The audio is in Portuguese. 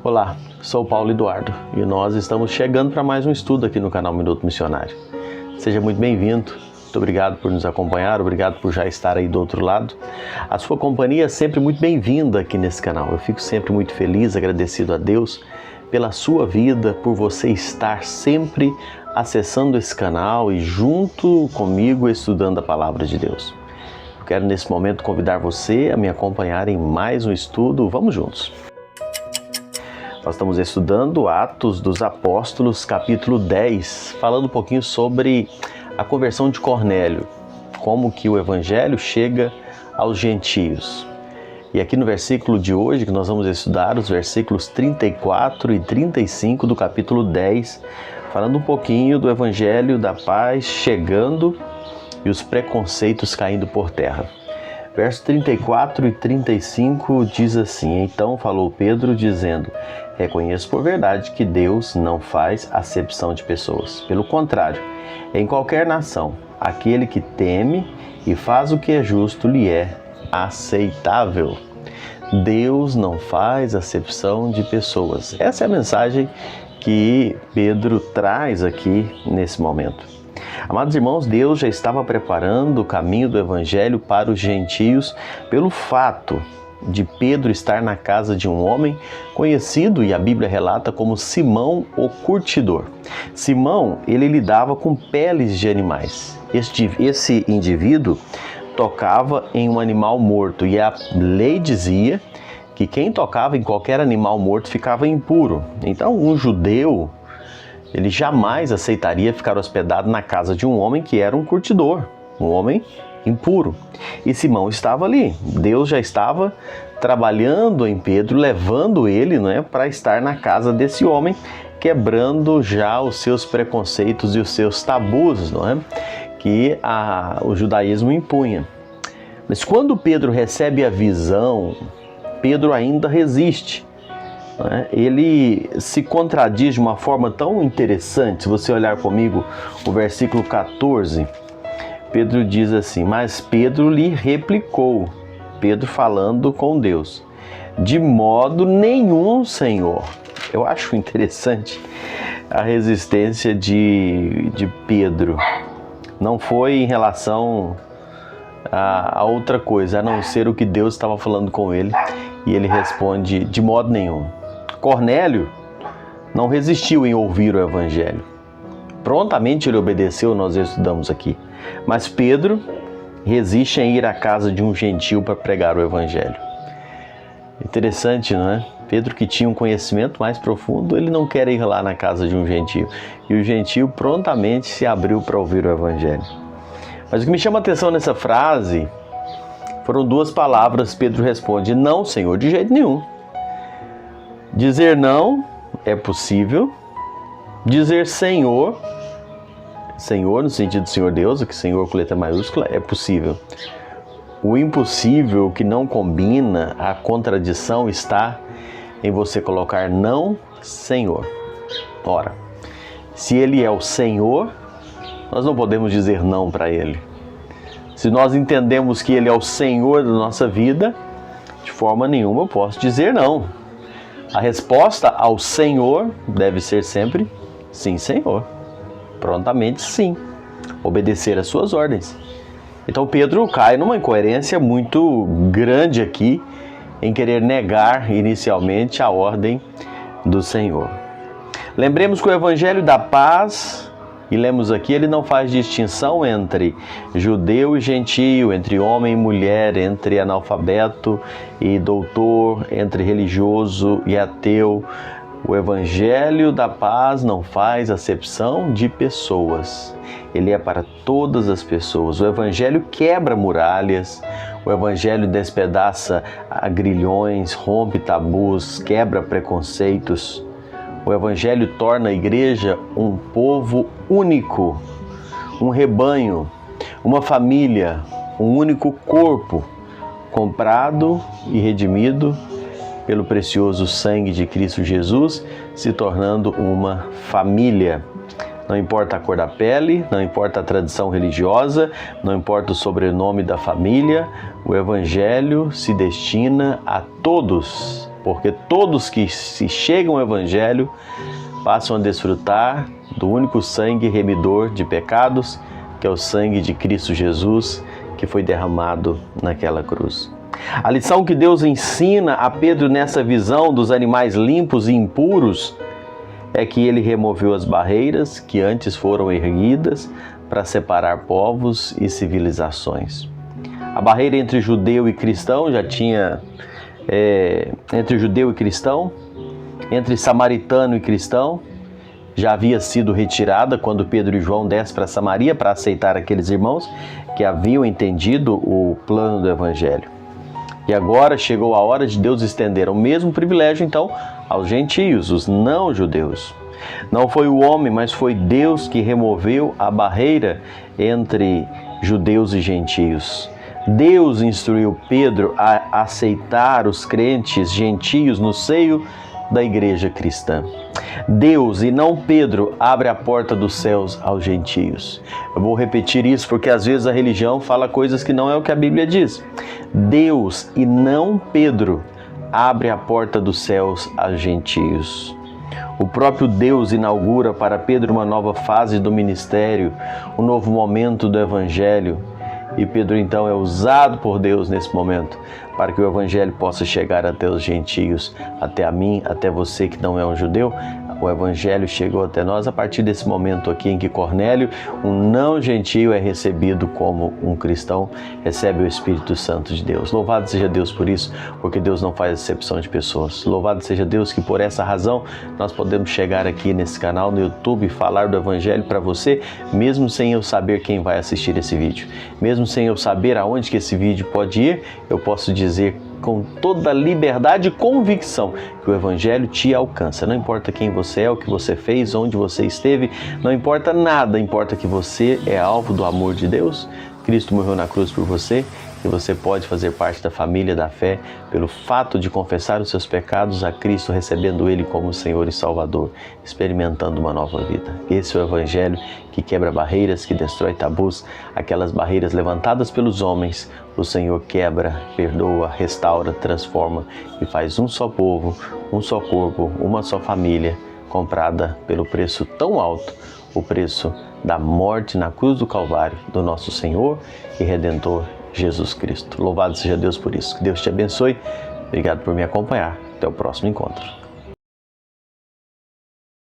Olá, sou o Paulo Eduardo e nós estamos chegando para mais um estudo aqui no canal Minuto Missionário. Seja muito bem-vindo, muito obrigado por nos acompanhar, obrigado por já estar aí do outro lado. A sua companhia é sempre muito bem-vinda aqui nesse canal. Eu fico sempre muito feliz, agradecido a Deus pela sua vida, por você estar sempre acessando esse canal e junto comigo estudando a Palavra de Deus. Eu quero nesse momento convidar você a me acompanhar em mais um estudo. Vamos juntos! Nós estamos estudando Atos dos Apóstolos, capítulo 10, falando um pouquinho sobre a conversão de Cornélio, como que o Evangelho chega aos gentios. E aqui no versículo de hoje, que nós vamos estudar, os versículos 34 e 35 do capítulo 10, falando um pouquinho do Evangelho da paz chegando e os preconceitos caindo por terra. Versos 34 e 35 diz assim: Então falou Pedro, dizendo: Reconheço por verdade que Deus não faz acepção de pessoas. Pelo contrário, em qualquer nação, aquele que teme e faz o que é justo lhe é aceitável. Deus não faz acepção de pessoas. Essa é a mensagem que Pedro traz aqui nesse momento. Amados irmãos, Deus já estava preparando o caminho do Evangelho para os gentios pelo fato de Pedro estar na casa de um homem conhecido, e a Bíblia relata, como Simão o Curtidor. Simão, ele lidava com peles de animais. Esse indivíduo tocava em um animal morto e a lei dizia que quem tocava em qualquer animal morto ficava impuro. Então, um judeu, ele jamais aceitaria ficar hospedado na casa de um homem que era um curtidor, um homem impuro. E Simão estava ali. Deus já estava trabalhando em Pedro, levando ele, para estar na casa desse homem, quebrando já os seus preconceitos e os seus tabus, que o judaísmo impunha. Mas quando Pedro recebe a visão, Pedro ainda resiste. Ele se contradiz de uma forma tão interessante. Se você olhar comigo o versículo 14, Pedro diz assim: Mas Pedro lhe replicou, Pedro falando com Deus: De modo nenhum, Senhor. Eu acho interessante a resistência de Pedro. Não foi em relação a outra coisa, a não ser o que Deus estava falando com ele. E ele responde: de modo nenhum. Cornélio não resistiu em ouvir o Evangelho. Prontamente ele obedeceu, nós estudamos aqui. Mas Pedro resiste em ir à casa de um gentio para pregar o Evangelho. Interessante, não é? Pedro, que tinha um conhecimento mais profundo, ele não quer ir lá na casa de um gentio. E o gentio prontamente se abriu para ouvir o Evangelho. Mas o que me chama a atenção nessa frase foram duas palavras. Pedro responde: Não, Senhor, de jeito nenhum. Dizer não é possível. Dizer Senhor, Senhor no sentido de Senhor Deus, o que Senhor com letra maiúscula, é possível. O impossível, que não combina, a contradição está em você colocar não, Senhor. Ora, se Ele é o Senhor, nós não podemos dizer não para Ele. Se nós entendemos que Ele é o Senhor da nossa vida, de forma nenhuma eu posso dizer não. A resposta ao Senhor deve ser sempre sim, Senhor. Prontamente sim. Obedecer às suas ordens. Então Pedro cai numa incoerência muito grande aqui em querer negar inicialmente a ordem do Senhor. Lembremos que o Evangelho da paz, e lemos aqui, ele não faz distinção entre judeu e gentio, entre homem e mulher, entre analfabeto e doutor, entre religioso e ateu. O Evangelho da paz não faz acepção de pessoas. Ele é para todas as pessoas. O Evangelho quebra muralhas, o Evangelho despedaça grilhões, rompe tabus, quebra preconceitos. O Evangelho torna a igreja um povo único, um rebanho, uma família, um único corpo, comprado e redimido pelo precioso sangue de Cristo Jesus, se tornando uma família. Não importa a cor da pele, não importa a tradição religiosa, não importa o sobrenome da família, o Evangelho se destina a todos porque todos que se chegam ao Evangelho passam a desfrutar do único sangue remidor de pecados, que é o sangue de Cristo Jesus, que foi derramado naquela cruz. A lição que Deus ensina a Pedro nessa visão dos animais limpos e impuros é que ele removeu as barreiras que antes foram erguidas para separar povos e civilizações. A barreira entre judeu e cristão já tinha entre judeu e cristão, entre samaritano e cristão, já havia sido retirada quando Pedro e João descem para Samaria para aceitar aqueles irmãos que haviam entendido o plano do Evangelho. E agora chegou a hora de Deus estender o mesmo privilégio, então, aos gentios, os não-judeus. Não foi o homem, mas foi Deus que removeu a barreira entre judeus e gentios. Deus instruiu Pedro a aceitar os crentes gentios no seio da igreja cristã. Deus, e não Pedro, abre a porta dos céus aos gentios. Eu vou repetir isso porque às vezes a religião fala coisas que não é o que a Bíblia diz. Deus, e não Pedro, abre a porta dos céus aos gentios. O próprio Deus inaugura para Pedro uma nova fase do ministério, um novo momento do Evangelho. E Pedro então é usado por Deus nesse momento para que o Evangelho possa chegar até os gentios, até a mim, até você que não é um judeu. O Evangelho chegou até nós a partir desse momento aqui em que Cornélio, um não gentio, é recebido como um cristão, recebe o Espírito Santo de Deus. Louvado seja Deus por isso, porque Deus não faz exceção de pessoas. Louvado seja Deus que por essa razão nós podemos chegar aqui nesse canal no YouTube e falar do Evangelho para você, mesmo sem eu saber quem vai assistir esse vídeo. Mesmo sem eu saber aonde que esse vídeo pode ir, eu posso dizer com toda liberdade e convicção que o Evangelho te alcança. Não importa quem você é, o que você fez, onde você esteve, não importa nada, importa que você é alvo do amor de Deus. Cristo morreu na cruz por você e você pode fazer parte da família da fé pelo fato de confessar os seus pecados a Cristo, recebendo Ele como Senhor e Salvador, experimentando uma nova vida. Esse é o Evangelho que quebra barreiras, que destrói tabus, aquelas barreiras levantadas pelos homens. O Senhor quebra, perdoa, restaura, transforma e faz um só povo, um só corpo, uma só família, comprada pelo preço tão alto, o preço da morte na cruz do Calvário do nosso Senhor e Redentor Jesus Cristo. Louvado seja Deus por isso. Que Deus te abençoe. Obrigado por me acompanhar. Até o próximo encontro.